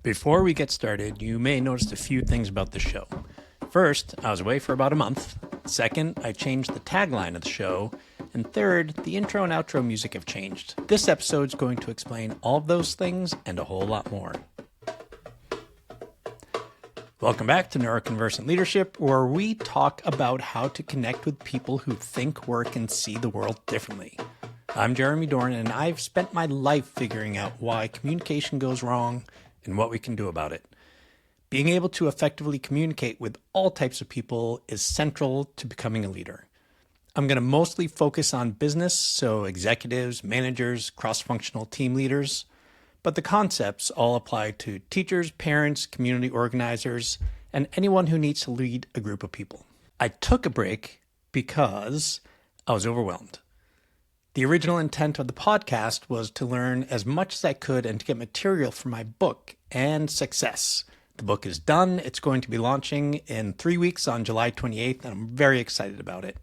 Before we get started, you may notice a few things about the show. First, I was away for about a month. Second, I changed the tagline of the show. And third, the intro and outro music have changed. This episode's going to explain all of those things and a whole lot more. Welcome back to NeuroConversant Leadership, where we talk about how to connect with people who think, work, and see the world differently. I'm Jeremy Dorn, and I've spent my life figuring out why communication goes wrong and what we can do about it. Being able to effectively communicate with all types of people is central to becoming a leader. I'm going to mostly focus on business, so executives, managers, cross-functional team leaders, but the concepts all apply to teachers, parents, community organizers, and anyone who needs to lead a group of people. I took a break because I was overwhelmed. The original intent of the podcast was to learn as much as I could and to get material for my book and success. The book is done. It's going to be launching in 3 weeks on July 28th, and I'm very excited about it.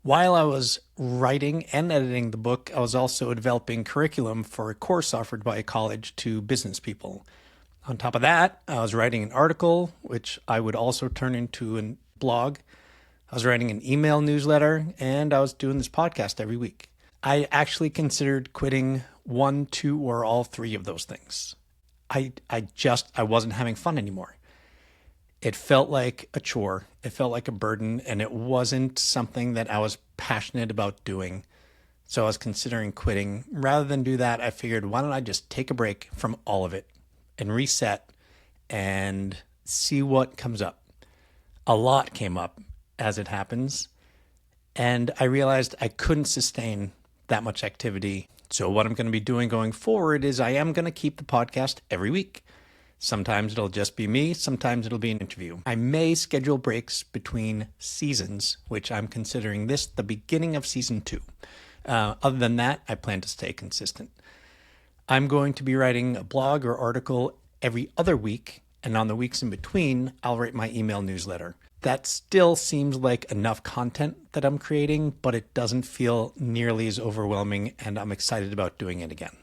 While I was writing and editing the book, I was also developing curriculum for a course offered by a college to business people. On top of that, I was writing an article, which I would also turn into a blog. I was writing an email newsletter, and I was doing this podcast every week. I actually considered quitting one, two, or all three of those things. I wasn't having fun anymore. It felt like a chore. It felt like a burden, and it wasn't something that I was passionate about doing. So I was considering quitting. Rather than do that, I figured, why don't I just take a break from all of it and reset and see what comes up. A lot came up, as it happens, and I realized I couldn't sustain that much activity. So what I'm going to be doing going forward is I am going to keep the podcast every week. Sometimes it'll just be me. Sometimes it'll be an interview. I may schedule breaks between seasons, which I'm considering this the beginning of season 2. Other than that, I plan to stay consistent. I'm going to be writing a blog or article every other week, and on the weeks in between, I'll write my email newsletter. That still seems like enough content that I'm creating, but it doesn't feel nearly as overwhelming, and I'm excited about doing it again.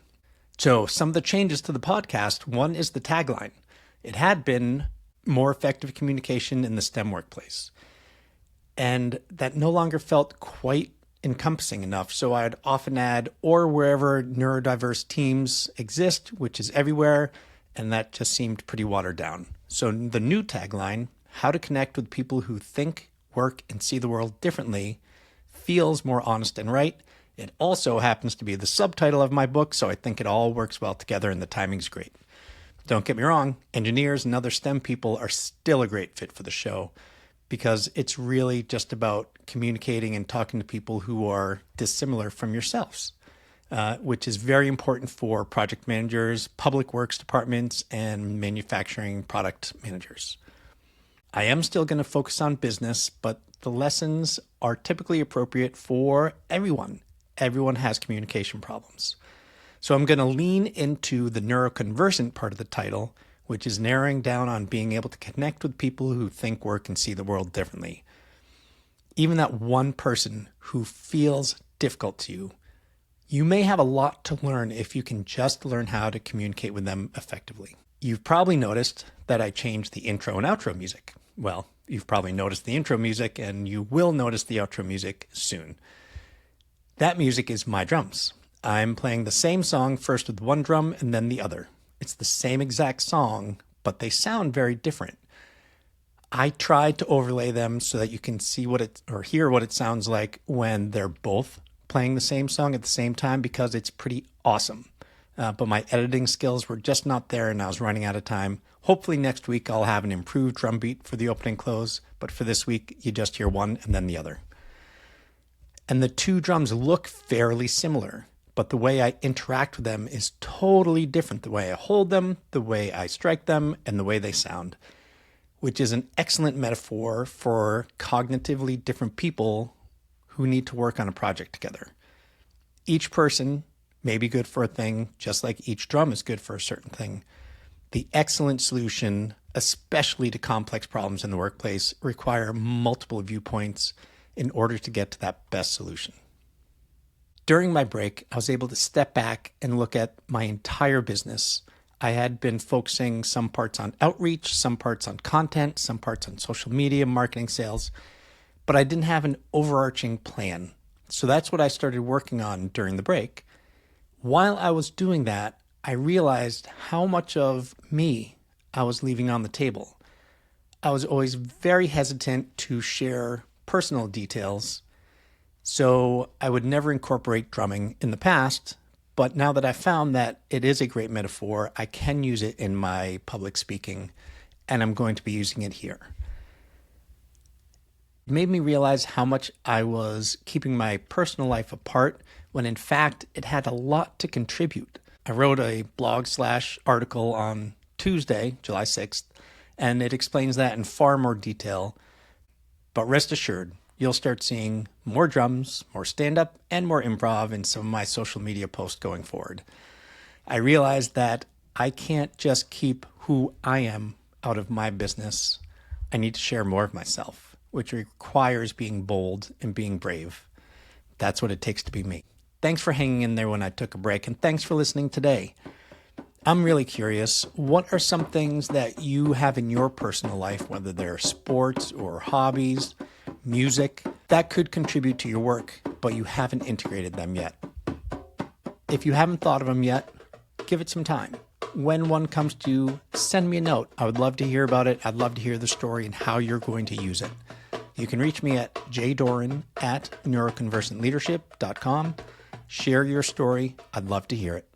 So some of the changes to the podcast, one is the tagline. It had been more effective communication in the STEM workplace. And that no longer felt quite encompassing enough. So I'd often add, or wherever neurodiverse teams exist, which is everywhere. And that just seemed pretty watered down. So the new tagline, how to connect with people who think, work, and see the world differently, feels more honest and right. It also happens to be the subtitle of my book, so I think it all works well together and the timing's great. Don't get me wrong, engineers and other STEM people are still a great fit for the show because it's really just about communicating and talking to people who are dissimilar from yourselves, which is very important for project managers, public works departments, and manufacturing product managers. I am still going to focus on business, but the lessons are typically appropriate for everyone. Everyone has communication problems. So I'm going to lean into the NeuroConversant part of the title, which is narrowing down on being able to connect with people who think, work, and see the world differently. Even that one person who feels difficult to you, you may have a lot to learn if you can just learn how to communicate with them effectively. You've probably noticed that I changed the intro and outro music. Well, you've probably noticed the intro music, and you will notice the outro music soon. That music is my drums. I'm playing the same song first with one drum and then the other. It's the same exact song, but they sound very different. I tried to overlay them so that you can see hear what it sounds like when they're both playing the same song at the same time because it's pretty awesome. But my editing skills were just not there and I was running out of time. Hopefully next week I'll have an improved drum beat for the opening close, but for this week you just hear one and then the other. And the two drums look fairly similar, but the way I interact with them is totally different. The way I hold them, the way I strike them, and the way they sound, which is an excellent metaphor for cognitively different people who need to work on a project together. Each person may be good for a thing, just like each drum is good for a certain thing. The excellent solution, especially to complex problems in the workplace, require multiple viewpoints in order to get to that best solution. During my break, I was able to step back and look at my entire business. I had been focusing some parts on outreach, some parts on content, some parts on social media, marketing, sales, but I didn't have an overarching plan. So that's what I started working on during the break. While I was doing that, I realized how much of me I was leaving on the table. I was always very hesitant to share personal details, so I would never incorporate drumming in the past. But now that I've found that it is a great metaphor, I can use it in my public speaking, and I'm going to be using it here. It made me realize how much I was keeping my personal life apart when in fact it had a lot to contribute. I wrote a blog/article on Tuesday, July 6th, and it explains that in far more detail. But rest assured, you'll start seeing more drums, more stand-up, and more improv in some of my social media posts going forward. I realized that I can't just keep who I am out of my business. I need to share more of myself, which requires being bold and being brave. That's what it takes to be me. Thanks for hanging in there when I took a break, and thanks for listening today. I'm really curious, what are some things that you have in your personal life, whether they're sports or hobbies, music, that could contribute to your work, but you haven't integrated them yet? If you haven't thought of them yet, give it some time. When one comes to you, send me a note. I would love to hear about it. I'd love to hear the story and how you're going to use it. You can reach me at jdoran@neuroconversantleadership.com. Share your story. I'd love to hear it.